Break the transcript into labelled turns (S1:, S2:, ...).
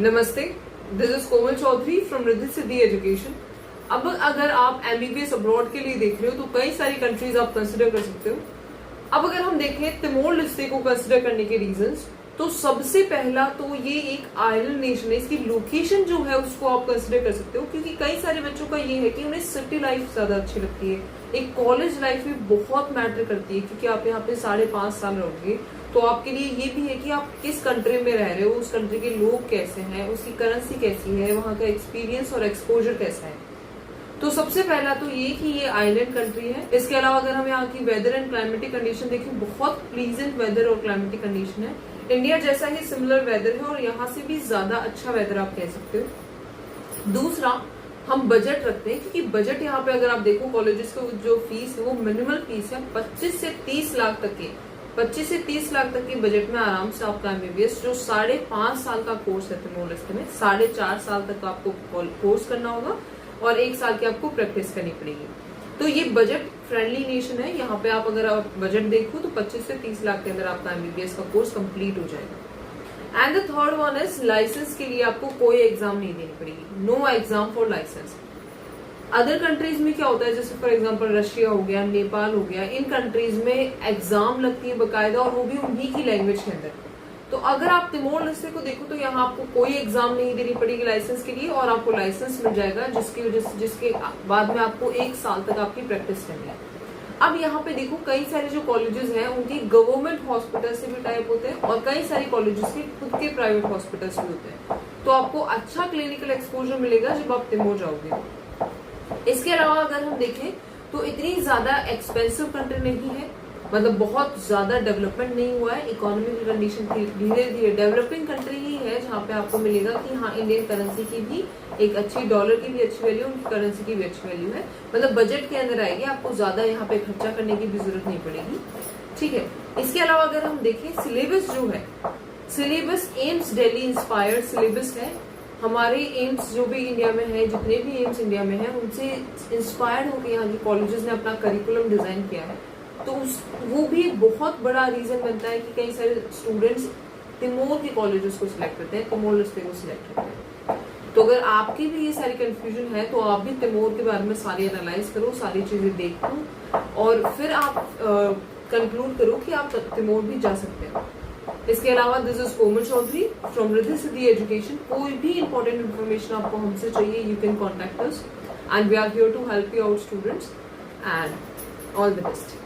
S1: नमस्ते, this is Komal Chaudhary from Riddhi Siddhi education. अब अगर आप एमबीबीएस अब्रॉड के लिए देख रहे हो तो कई सारी कंट्रीज आप कंसिडर कर सकते हो। अब अगर हम देखें तिमोर लेस्टे को कंसिडर करने के रीजंस, तो सबसे पहला तो ये एक आइलैंड नेशन है। इसकी लोकेशन जो है उसको आप कंसिडर कर सकते हो, क्योंकि कई सारे बच्चों का ये है कि उन्हें सिटी लाइफ ज्यादा अच्छी लगती है। एक कॉलेज लाइफ भी बहुत मैटर करती है, क्योंकि आप यहाँ पे 5.5 साल रहोगे, तो आपके लिए ये भी है कि आप किस कंट्री में रह रहे हो, उस कंट्री के लोग कैसे हैं, उसकी करेंसी कैसी है, वहाँ का एक्सपीरियंस और एक्सपोजर कैसा है। तो सबसे पहला तो ये कि ये आइलैंड कंट्री है। इसके अलावा अगर हम यहाँ की वेदर एंड क्लाइमेटिक कंडीशन देखें, बहुत प्लीजेंट वेदर और क्लाइमेटिक कंडीशन है। इंडिया जैसा ही सिमिलर वेदर है और यहाँ से भी ज्यादा अच्छा वेदर आप कह सकते हो। दूसरा, हम बजट रखते हैं, क्योंकि बजट यहाँ पे अगर आप देखो कॉलेजेस को जो फीस है वो मिनिमल फीस है 25 से 30 लाख तक की। 25 से 30 लाख तक की बजट में आराम से आपका एमबीबीएस, जो 5.5 साल का कोर्स है तिमोर लेस्टे में, 4.5 साल तक आपको कोर्स करना होगा और 1 साल की आपको प्रैक्टिस करनी पड़ेगी। तो ये बजट फ्रेंडली नेशन है। यहाँ पे आप अगर आप बजट देखो तो 25 से 30 लाख के अंदर आपका एमबीबीएस का कोर्स कंप्लीट हो जाएगा। And the third one is licence के लिए आपको कोई एग्जाम नहीं देनी पड़ेगी, no exam for licence. Other countries में क्या होता है, जैसे फॉर एग्जांपल रशिया हो गया, नेपाल हो गया, इन कंट्रीज में एग्जाम लगती है बकायदा, और वो भी उन्हीं की लैंग्वेज के अंदर। तो अगर आप तिमोर लेस्टे को देखो तो यहाँ आपको कोई एग्जाम नहीं देनी पड़ेगी लाइसेंस के लिए, और आपको लाइसेंस मिल जाएगा, जिसके बाद में आपको 1 साल तक आपकी प्रैक्टिस करनी है। अब यहाँ पे देखो कई सारे जो कॉलेजेस हैं उनकी गवर्नमेंट हॉस्पिटल से भी टाइप होते हैं, और कई सारी कॉलेजेस के खुद के प्राइवेट हॉस्पिटल्स भी होते हैं। तो आपको अच्छा क्लिनिकल एक्सपोजर मिलेगा जब आप तिमोर जाओगे। इसके अलावा अगर हम देखें तो इतनी ज्यादा एक्सपेंसिव कंट्री नहीं है, मतलब बहुत ज्यादा डेवलपमेंट नहीं हुआ है। इकोनॉमिक कंडीशन धीरे धीरे डेवलपिंग कंट्री ही है, जहाँ पे आपको मिलेगा कि हाँ इंडियन करेंसी की भी एक अच्छी, डॉलर की भी अच्छी वैल्यू, उनकी करेंसी की भी अच्छी वैल्यू है, मतलब बजट के अंदर आएगी, आपको ज्यादा यहाँ पे खर्चा करने की भी जरूरत नहीं पड़ेगी। ठीक है। इसके अलावा अगर हम देखें सिलेबस जो है, syllabus AIIMS Delhi inspired syllabus है। हमारे एम्स जो भी इंडिया में है, जितने भी एम्स इंडिया में है, उनसे इंस्पायर्ड होकर यहाँ के कॉलेजेस ने अपना करिकुलम डिजाइन किया है। तो वो भी एक बहुत बड़ा रीजन बनता है कि कई सारे स्टूडेंट्स तिमोर के कॉलेजेस को सिलेक्ट करते हैं, तिमोर लेस्टे को सिलेक्ट करते हैं। तो अगर आपकी भी ये सारी कंफ्यूजन है तो आप भी तिमोर के बारे में सारी एनालाइज करो, सारी चीजें देखो, और फिर आप कंक्लूड करो कि आप तिमोर भी जा सकते हैं। इसके अलावा this is Komal Chaudhary from Riddhi Siddhi education. कोई भी इंपॉर्टेंट इन्फॉर्मेशन आपको हमसे चाहिए, you can contact us and we are here to help you out students, and all the best.